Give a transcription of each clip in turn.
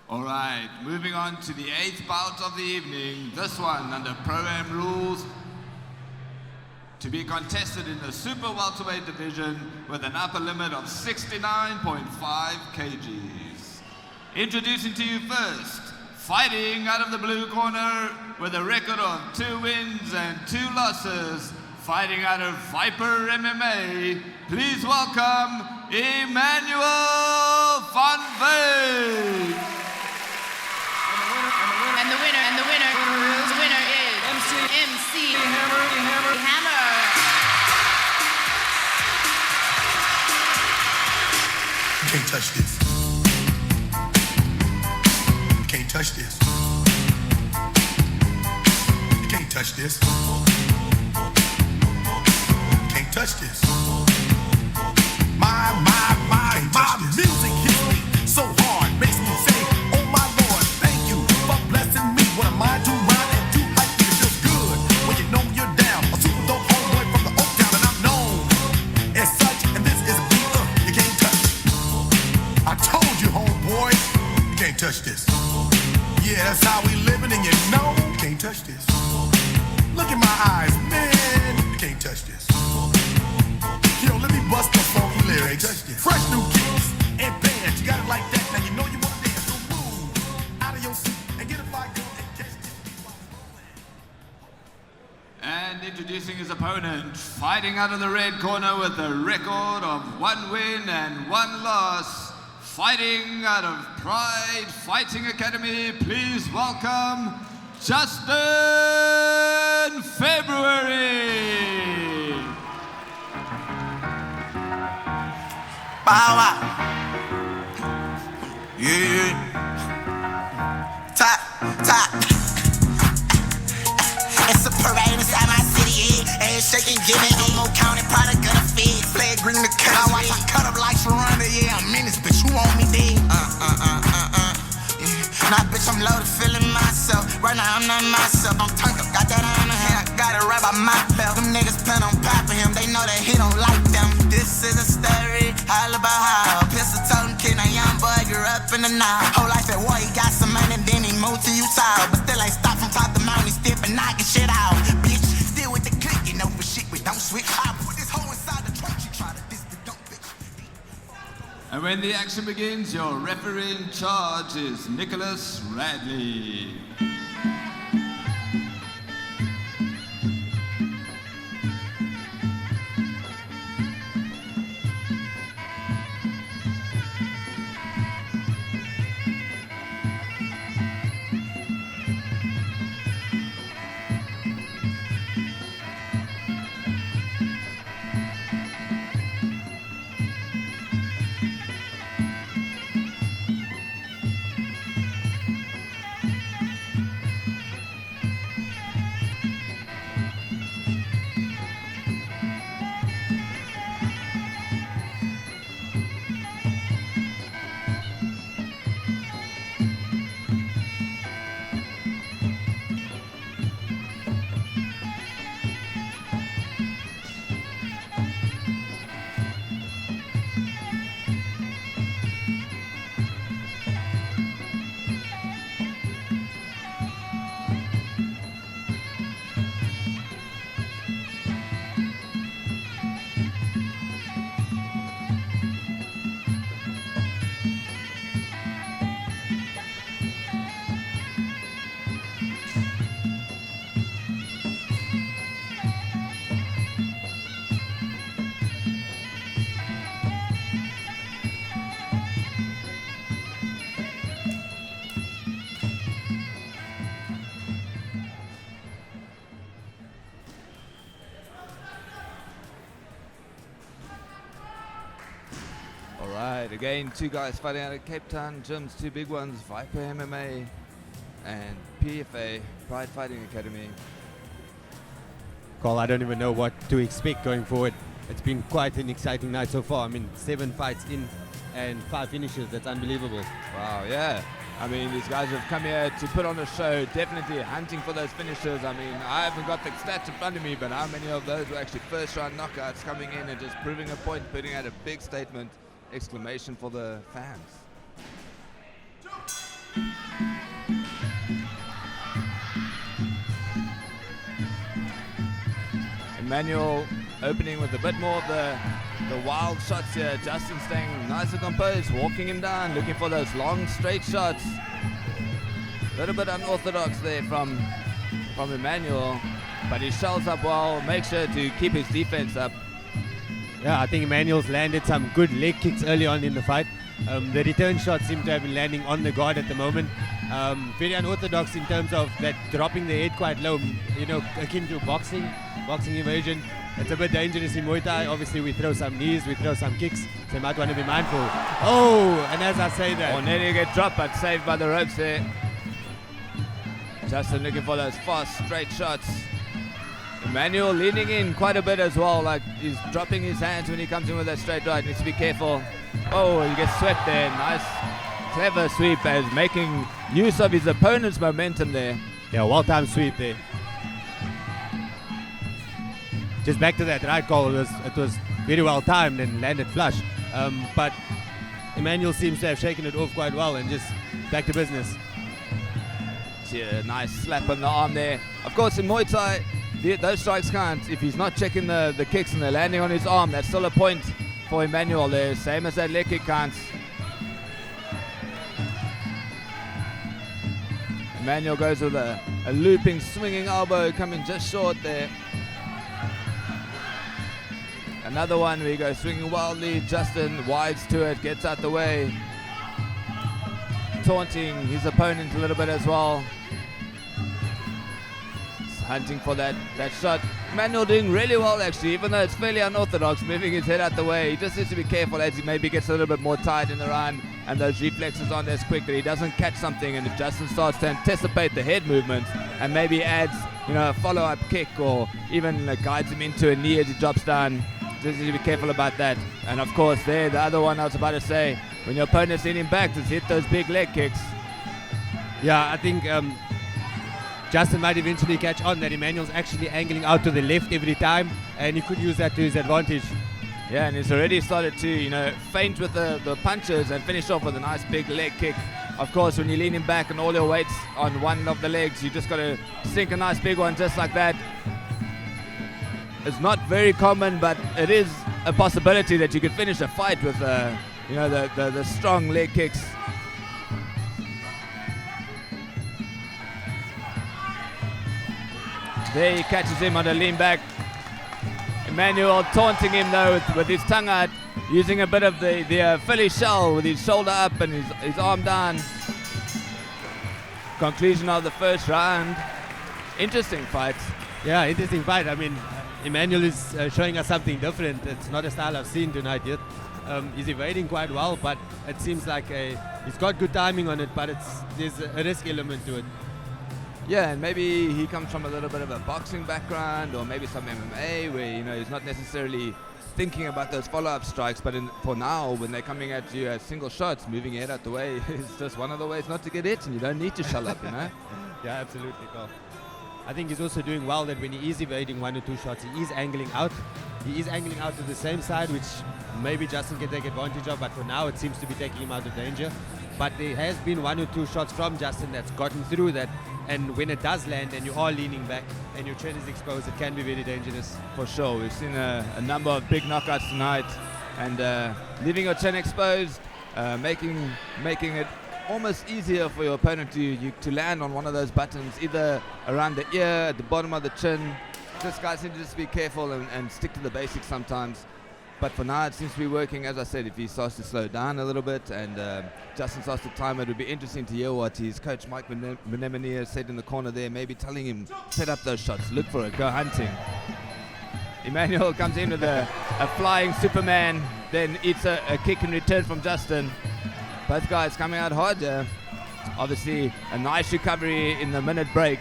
All right, moving on to the 8th bout of the evening. This one under Pro-Am rules to be contested in the super welterweight division with an upper limit of 69.5 kgs. Introducing to you first, fighting out of the blue corner with a record of 2 wins and 2 losses, fighting out of Viper MMA, please welcome Emmanual Van Wyk. And the winner is MC Hammer. You can't touch this. You can't touch this. You can't touch this. You can't touch this. My music hits me so hard, makes me say, oh my Lord, thank you for blessing me. What am I to rhyme and do hype? It feels good when you know you're down. A super dope homeboy from the Oak Town, and I'm known as such. And this is a beat you can't touch. I told you, homeboy, you can't touch this. Yeah, that's how we living, and you know you can't touch this. Look in my eyes, man, you can't touch this. Yo, let me bust the funky lyrics. Fresh new kicks and bands. You got it like that. Now you know you want to dance. So move out of your seat and get a fire gun and catch this. And introducing his opponent, fighting out of the red corner with a record of 1 win and 1 loss, fighting out of Pride Fighting Academy, please welcome Justin February. Bow wow. Yeah. Top. It's a parade inside my city, yeah. Ain't shaking, giving no county product gonna feed. Play green to cut. I watch I cut up like Sharonda, yeah. I'm in this bitch, you want me dead? Yeah. Nah, bitch, I'm loaded, feeling myself. Right now, I'm not myself. I'm turned up, got that on the hand. Got it right by my belt. Them niggas plan on popping him, they know that he don't like them. This is a story, all about how a pistol toting kid, a young boy grew up in the Nile. Whole life at war, he got some money, then he moved to Utah. But still ain't stop from top to mountain, he stiff and knocking shit out. Bitch, still with the click, you know for shit, we don't switch. I put this hoe inside the trunk, she try to diss the dump bitch. And when the action begins, your referee in charge is Nicholas Radley. Again, 2 guys fighting out of Cape Town gyms, 2 big ones, Viper MMA and PFA, Pride Fighting Academy. Carl, I don't even know what to expect going forward. It's been quite an exciting night so far. I mean, 7 fights in and 5 finishes. That's unbelievable. Wow, yeah. I mean, these guys have come here to put on a show, definitely hunting for those finishes. I mean, I haven't got the stats in front of me, but how many of those were actually first-round knockouts coming in and just proving a point, putting out a big statement, exclamation for the fans. Emmanuel opening with a bit more of the wild shots here. Justin staying nice and composed, walking him down, looking for those long straight shots. A little bit unorthodox there from Emmanuel, but he shells up well, makes sure to keep his defense up. Yeah, I think Emmanuel's landed some good leg kicks early on in the fight. The return shots seem to have been landing on the guard at the moment. Very unorthodox in terms of that dropping the head quite low, akin to boxing evasion. It's a bit dangerous in Muay Thai. Obviously, we throw some knees, we throw some kicks, so you might want to be mindful. Oh, and as I say that... nearly get dropped, but saved by the ropes there. Justin looking for those fast, straight shots. Emmanuel leaning in quite a bit as well, like he's dropping his hands when he comes in with that straight right. Needs to be careful. Oh, he gets swept there. Nice, clever sweep as making use of his opponent's momentum there. Yeah, well-timed sweep there. Just back to that right call, it was very well-timed and landed flush. But Emmanuel seems to have shaken it off quite well and just back to business. Yeah, nice slap on the arm there. Of course, in Muay Thai, those strikes can't. If he's not checking the kicks and they're landing on his arm, that's still a point for Emmanuel there. Same as that leg kick counts. Emmanuel goes with a looping, swinging elbow, coming just short there. Another one where he goes swinging wildly. Justin wides to it, gets out the way. Taunting his opponent a little bit as well. He's hunting for that shot. Emmanuel doing really well actually, even though it's fairly unorthodox, moving his head out the way. He just needs to be careful as he maybe gets a little bit more tired in the round and those reflexes aren't as quick that he doesn't catch something, and if Justin starts to anticipate the head movement and maybe adds a follow-up kick or even guides him into a knee as he drops down, just need to be careful about that. And of course there, the other one I was about to say, when your opponent's leaning back, just hit those big leg kicks. Yeah, I think Justin might eventually catch on that Emmanuel's actually angling out to the left every time, and he could use that to his advantage. Yeah, and he's already started to, feint with the punches and finish off with a nice big leg kick. Of course, when you're leaning back and all your weight's on one of the legs, you just got to sink a nice big one just like that. It's not very common, but it is a possibility that you could finish a fight with, the strong leg kicks. There he catches him on a lean back. Emmanuel taunting him though with his tongue out, using a bit of the Philly shell with his shoulder up and his arm down. Conclusion of the first round. Interesting fight. Yeah, interesting fight. I mean, Emmanuel is showing us something different. It's not a style I've seen tonight yet. He's evading quite well, but it seems like he's got good timing on it, but there's a risk element to it. Yeah, and maybe he comes from a little bit of a boxing background or maybe some MMA where, he's not necessarily thinking about those follow-up strikes, but for now, when they're coming at you as single shots, moving your head out the way is just one of the ways not to get hit, and you don't need to shell up, Yeah, absolutely, Carl. I think he's also doing well that when he is evading one or two shots, he is angling out. He is angling out to the same side, which maybe Justin can take advantage of, but for now it seems to be taking him out of danger. But there has been one or two shots from Justin that's gotten through that, and when it does land and you are leaning back and your chin is exposed, it can be very dangerous. For sure, we've seen a number of big knockouts tonight, and leaving your chin exposed, making it almost easier for your opponent to land on one of those buttons, either around the ear, at the bottom of the chin. Just guys need to just be careful and stick to the basics sometimes. But for now, it seems to be working. As I said, if he starts to slow down a little bit and Justin starts to time it, would be interesting to hear what his coach Mike Menemania said in the corner there, maybe telling him, set up those shots, look for it, go hunting. Emmanuel comes in with a flying Superman, then eats a kick in return from Justin. Both guys coming out hard. Obviously, a nice recovery in the minute break.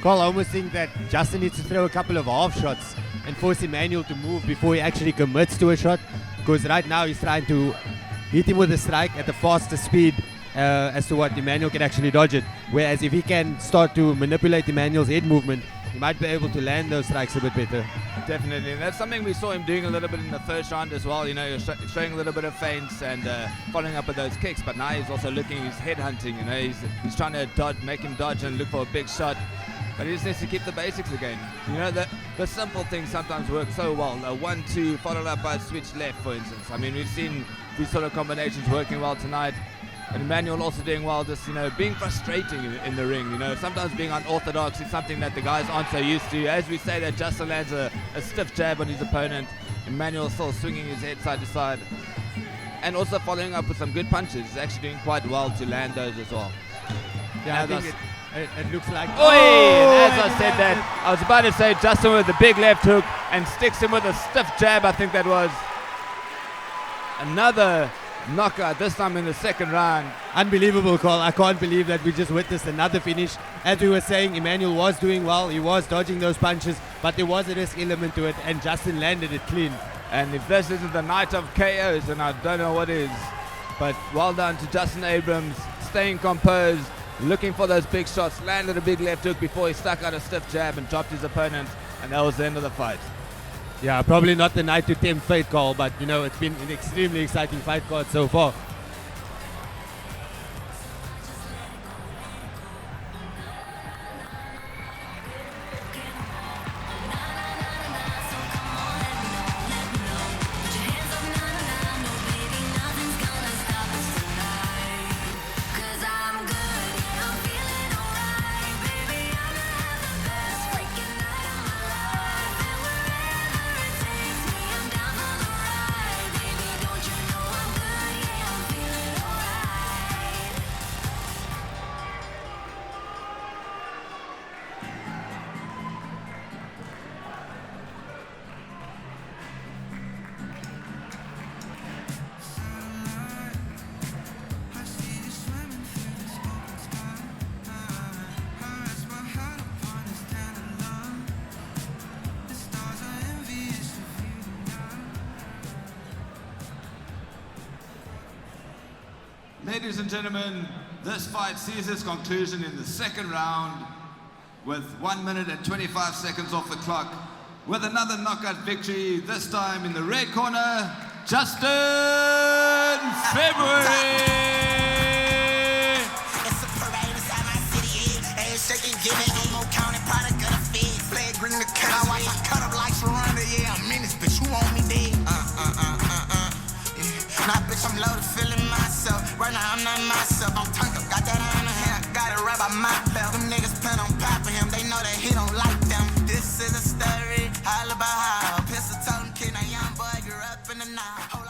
Carl, I almost think that Justin needs to throw a couple of half shots and force Emmanuel to move before he actually commits to a shot, because right now he's trying to hit him with a strike at a faster speed as to what Emmanuel can actually dodge it. Whereas if he can start to manipulate Emmanuel's head movement he might be able to land those strikes a bit better. Definitely, and that's something we saw him doing a little bit in the first round as well. You know, he was showing a little bit of feints and following up with those kicks, but now he's also looking, he's head hunting. You know, he's trying to dodge, make him dodge and look for a big shot. But he just needs to keep the basics again. You know, the simple things sometimes work so well. A 1-2 followed up by a switch left, for instance. I mean, we've seen these sort of combinations working well tonight. And Emmanual also doing well, just, you know, being frustrating in the ring. You know, sometimes being unorthodox is something that the guys aren't so used to. As we say that Justin lands a stiff jab on his opponent, Emmanual still swinging his head side to side. And also following up with some good punches. He's actually doing quite well to land those as well. Yeah, I think it looks like... Oh! And as I said that, I was about to say Justin with the big left hook and sticks him with a stiff jab. I think that was another knockout, this time in the second round. Unbelievable call. I can't believe that we just witnessed another finish. As we were saying, Emmanual was doing well. He was dodging those punches, but there was a risk element to it, and Justin landed it clean. And if this isn't the night of KOs, then I don't know what is. But well done to Justin Abrams, staying composed, looking for those big shots, landed a big left hook before he stuck out a stiff jab and dropped his opponent, and that was the end of the fight. Yeah, probably not the night to tempt fate call, but you know, it's been an extremely exciting fight card so far. Ladies and gentlemen, this fight sees its conclusion in the second round with 1 minute and 25 seconds off the clock, with another knockout victory, this time in the red corner, Justin February. It's a parade inside my city, yeah. Ass shaking, giving no counting product of the feed. Flag green the cut. I watch I cut up like Sharonda, yeah. I'm in this bitch, who want me dead? Nah, bitch, I'm loaded, feeling myself. Right now, I'm not myself. I'm turned up, got that on the hand. Got it right by my belt. Them niggas plan on popping him. They know that he don't like them. This is a story, all about how a pistol toting kid, a young boy grew up in the night.